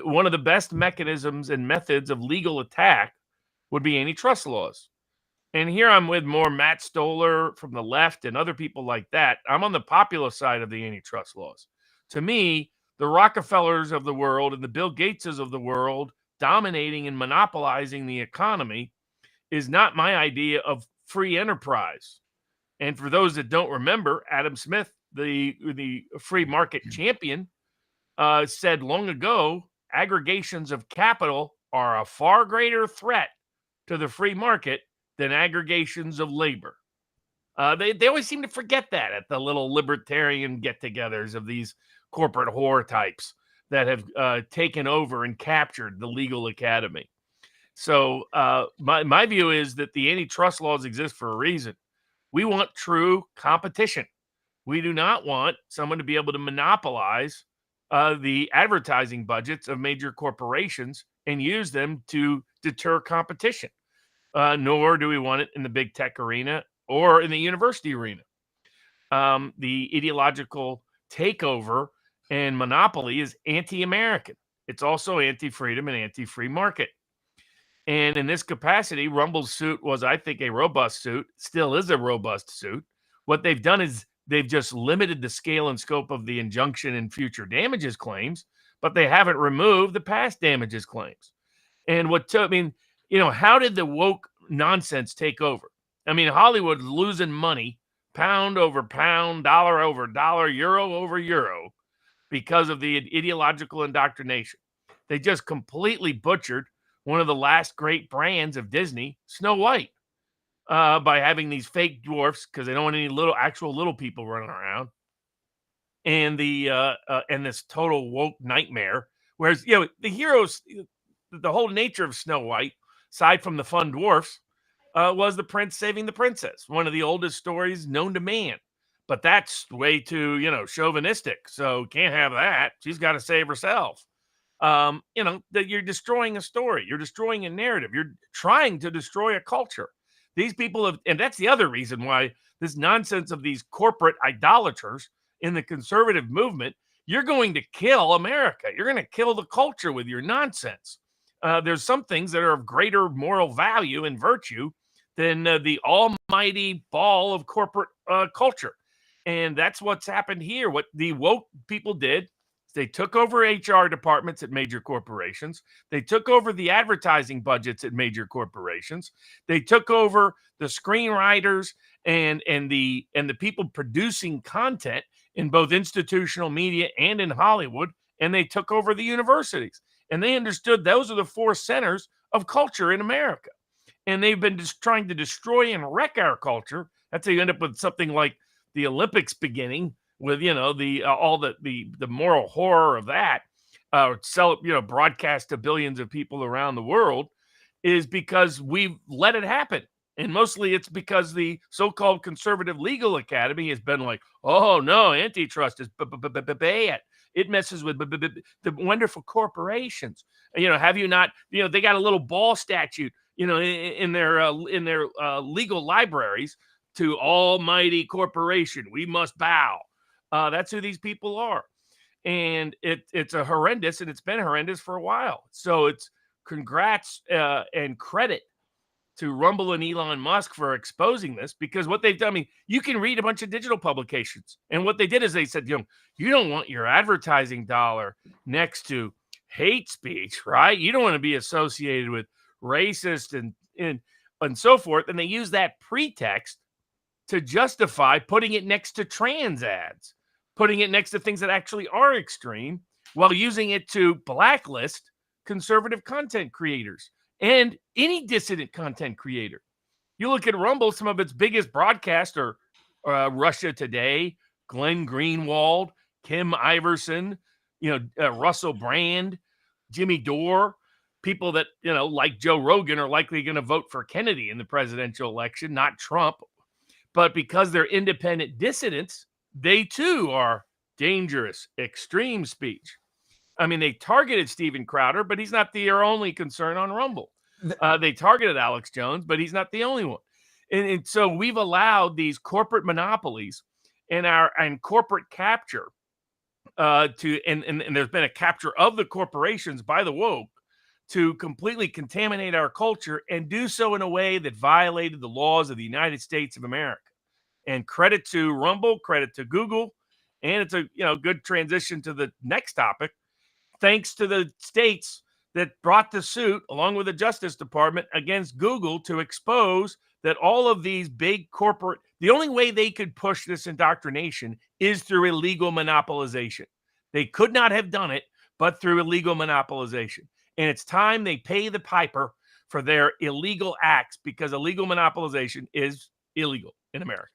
one of the best mechanisms and methods of legal attack would be antitrust laws. And here I'm with more Matt Stoller from the left and other people like that. I'm on the popular side of the antitrust laws. To me, the Rockefellers of the world and the Bill Gateses of the world dominating and monopolizing the economy is not my idea of free enterprise. And for those that don't remember, Adam Smith, the free market champion, said long ago, aggregations of capital are a far greater threat to the free market than aggregations of labor. They always seem to forget that at the little libertarian get-togethers of these corporate whore types that have taken over and captured the legal academy. So my view is that the antitrust laws exist for a reason. We want true competition. We do not want someone to be able to monopolize the advertising budgets of major corporations and use them to deter competition. Nor do we want it in the big tech arena or in the university arena. The ideological takeover and monopoly is anti-American. It's also anti-freedom and anti-free market. And in this capacity, Rumble's suit was, I think, a robust suit, still is a robust suit. What they've done is they've just limited the scale and scope of the injunction and future damages claims, but they haven't removed the past damages claims. And how did the woke nonsense take over? I mean, Hollywood losing money, pound over pound, dollar over dollar, euro over euro, because of the ideological indoctrination. They just completely butchered one of the last great brands of Disney, Snow White, by having these fake dwarfs because they don't want any actual little people running around, and and this total woke nightmare. Whereas the heroes, the whole nature of Snow White, aside from the fun dwarfs, was the prince saving the princess, one of the oldest stories known to man. But that's way too, chauvinistic. So can't have that. She's got to save herself. That you're destroying a story. You're destroying a narrative. You're trying to destroy a culture. These people have, and that's the other reason why this nonsense of these corporate idolaters in the conservative movement, you're going to kill America. You're going to kill the culture with your nonsense. There's some things that are of greater moral value and virtue than the almighty ball of corporate culture. And that's what's happened here. What the woke people did, they took over HR departments at major corporations. They took over the advertising budgets at major corporations. They took over the screenwriters and the people producing content in both institutional media and in Hollywood. And they took over the universities. And they understood those are the four centers of culture in America. And they've been just trying to destroy and wreck our culture. That's how you end up with something like the Olympics beginning with, all the moral horror of that, broadcast to billions of people around the world, is because we've let it happen. And mostly it's because the so-called conservative legal academy has been like, oh no, antitrust is bad. It messes with the wonderful corporations. Have you not, they got a little ball statute, in their legal libraries to almighty corporation. We must bow. That's who these people are. and it's a horrendous, and it's been horrendous for a while. So it's congrats and credit to Rumble and Elon Musk for exposing this, because what they've done, I mean, you can read a bunch of digital publications, and what they did is they said, you don't want your advertising dollar next to hate speech, right? You don't want to be associated with racist and so forth. And they use that pretext to justify putting it next to trans ads, putting it next to things that actually are extreme, while using it to blacklist conservative content creators and any dissident content creator. You look at Rumble, some of its biggest broadcasts are Russia Today, Glenn Greenwald, Kim Iverson, Russell Brand, Jimmy Dore, people that, like Joe Rogan, are likely going to vote for Kennedy in the presidential election, not Trump. But because they're independent dissidents, they too are dangerous, extreme speech. I mean, they targeted Steven Crowder, but he's not their only concern on Rumble. They targeted Alex Jones, but he's not the only one. And so we've allowed these corporate monopolies and corporate capture and there's been a capture of the corporations by the woke to completely contaminate our culture, and do so in a way that violated the laws of the United States of America. And credit to Rumble, credit to Google, and it's a good transition to the next topic. Thanks to the states that brought the suit, along with the Justice Department, against Google to expose that all of these big corporate, the only way they could push this indoctrination is through illegal monopolization. They could not have done it but through illegal monopolization. And it's time they pay the piper for their illegal acts, because illegal monopolization is illegal in America.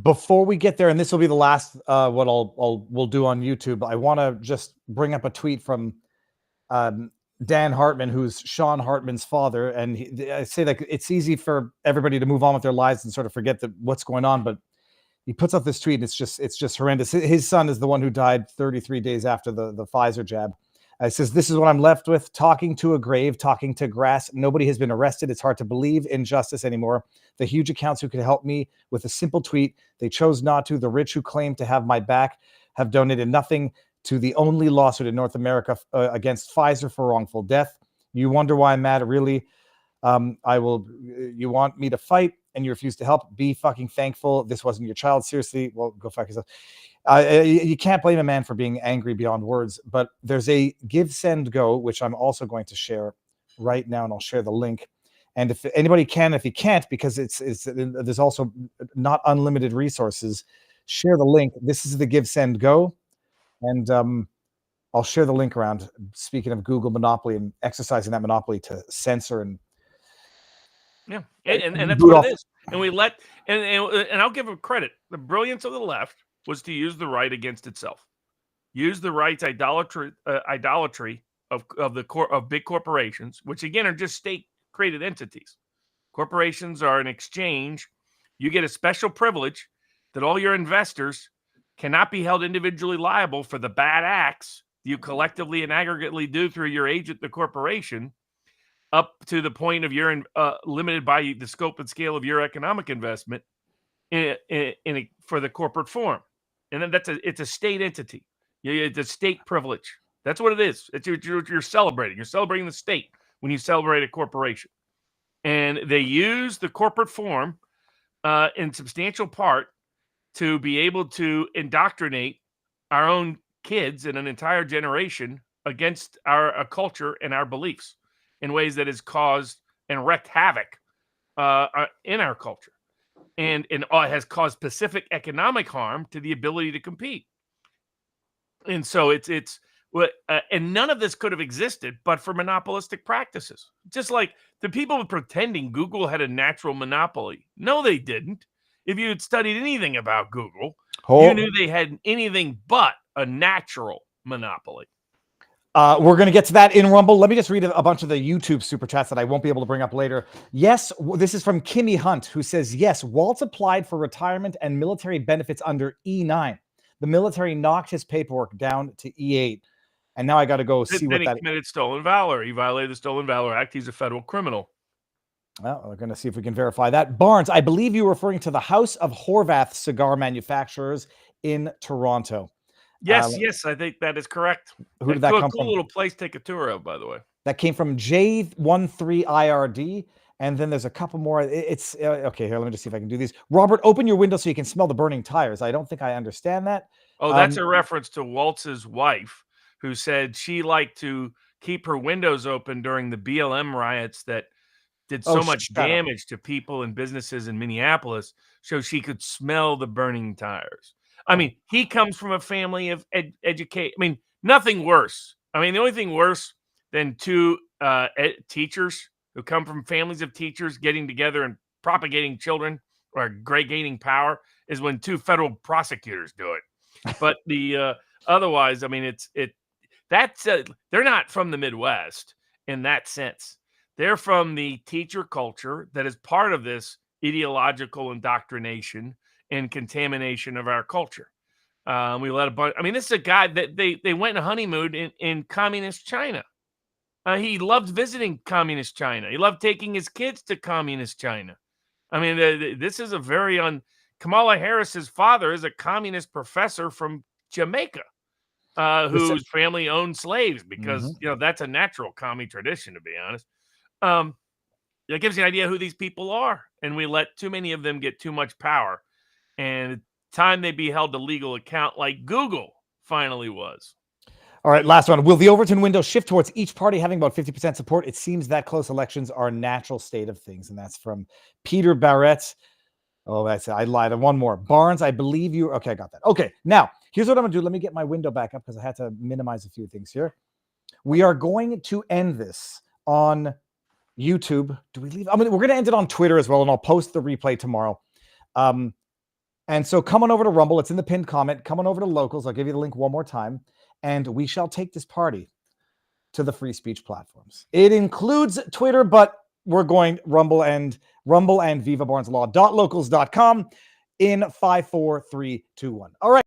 Before we get there, and this will be the last what we'll do on YouTube, I want to just bring up a tweet from Dan Hartman, who's Sean Hartman's father, and I say that it's easy for everybody to move on with their lives and sort of forget what's going on, but he puts up this tweet. And it's just horrendous. His son is the one who died 33 days after the Pfizer jab. It says, "This is what I'm left with, talking to a grave, talking to grass. Nobody has been arrested. It's hard to believe in justice anymore. The huge accounts who could help me with a simple tweet, they chose not to. The rich who claim to have my back have donated nothing to the only lawsuit in North America against Pfizer for wrongful death. You wonder why I'm mad? Really? You want me to fight and you refuse to help? Be fucking thankful. This wasn't your child. Seriously. Well, go fuck yourself." You can't blame a man for being angry beyond words, but there's a Give, Send, Go, which I'm also going to share right now, and I'll share the link. And if anybody can, if you can't, because there's also not unlimited resources, share the link. This is the Give, Send, Go, and I'll share the link around. Speaking of Google monopoly and exercising that monopoly to censor and and that's what it is. And we and I'll give them credit. The brilliance of the left was to use the right against itself, use the right's idolatry of big corporations, which again are just state-created entities. Corporations are an exchange. You get a special privilege that all your investors cannot be held individually liable for the bad acts you collectively and aggregately do through your agent, the corporation, up to the point of your limited by the scope and scale of your economic investment for the corporate form. And then it's a state entity. It's a state privilege. That's what it is. You're celebrating. You're celebrating the state when you celebrate a corporation. And they use the corporate form in substantial part to be able to indoctrinate our own kids and an entire generation against our culture and our beliefs in ways that has caused and wreaked havoc in our culture. And has caused specific economic harm to the ability to compete. And so and none of this could have existed but for monopolistic practices. Just like the people pretending Google had a natural monopoly. No, they didn't. If you had studied anything about Google, you knew they had anything but a natural monopoly. We're going to get to that in Rumble. Let me just read a bunch of the YouTube super chats that I won't be able to bring up later. Yes, this is from Kimmy Hunt, who says, yes, Walz applied for retirement and military benefits under E9. The military knocked his paperwork down to E8. And now I got to go see what that is. He committed stolen valor. He violated the Stolen Valor Act. He's a federal criminal. Well, we're going to see if we can verify that. Barnes, I believe you were referring to the House of Horvath cigar manufacturers in Toronto. Yes, yes, I think that is correct. Who did that come cool from? little place to take a tour of, by the way. That came from J13IRD. And then there's a couple more. It's okay. Here, let me just see if I can do these. Robert, open your window so you can smell the burning tires. I don't think I understand that. Oh, that's a reference to Waltz's wife, who said she liked to keep her windows open during the BLM riots that did so much damage to people and businesses in Minneapolis, so she could smell the burning tires. I mean, he comes from a family of educate. I mean, nothing worse. I mean, the only thing worse than two teachers who come from families of teachers getting together and propagating children or gaining power is when two federal prosecutors do it. But the otherwise, I mean, they're not from the Midwest in that sense. They're from the teacher culture that is part of this ideological indoctrination and contamination of our culture. We let a bunch. I mean, this is a guy that they went on honeymoon in communist China. He loved visiting communist China. He loved taking his kids to communist China. I mean, this is a very Kamala Harris's father is a communist professor from Jamaica, whose family owned slaves because that's a natural commie tradition, to be honest. That gives you an idea who these people are, and we let too many of them get too much power, and it's time they be held to legal account, like Google finally was. All right, last one. Will the Overton window shift towards each party having about 50% support? It seems that close elections are a natural state of things. And that's from Peter Barrett. Oh, I lied. One more. Barnes, I believe you. Okay, I got that. Okay, now, here's what I'm going to do. Let me get my window back up because I had to minimize a few things here. We are going to end this on YouTube. Do we leave? I mean, we're going to end it on Twitter as well, and I'll post the replay tomorrow. And so come on over to Rumble. It's in the pinned comment. Come on over to Locals. I'll give you the link one more time. And we shall take this party to the free speech platforms. It includes Twitter, but we're going Rumble and Viva Barnes Law.locals.com in 5, 4, 3, 2, 1. All right.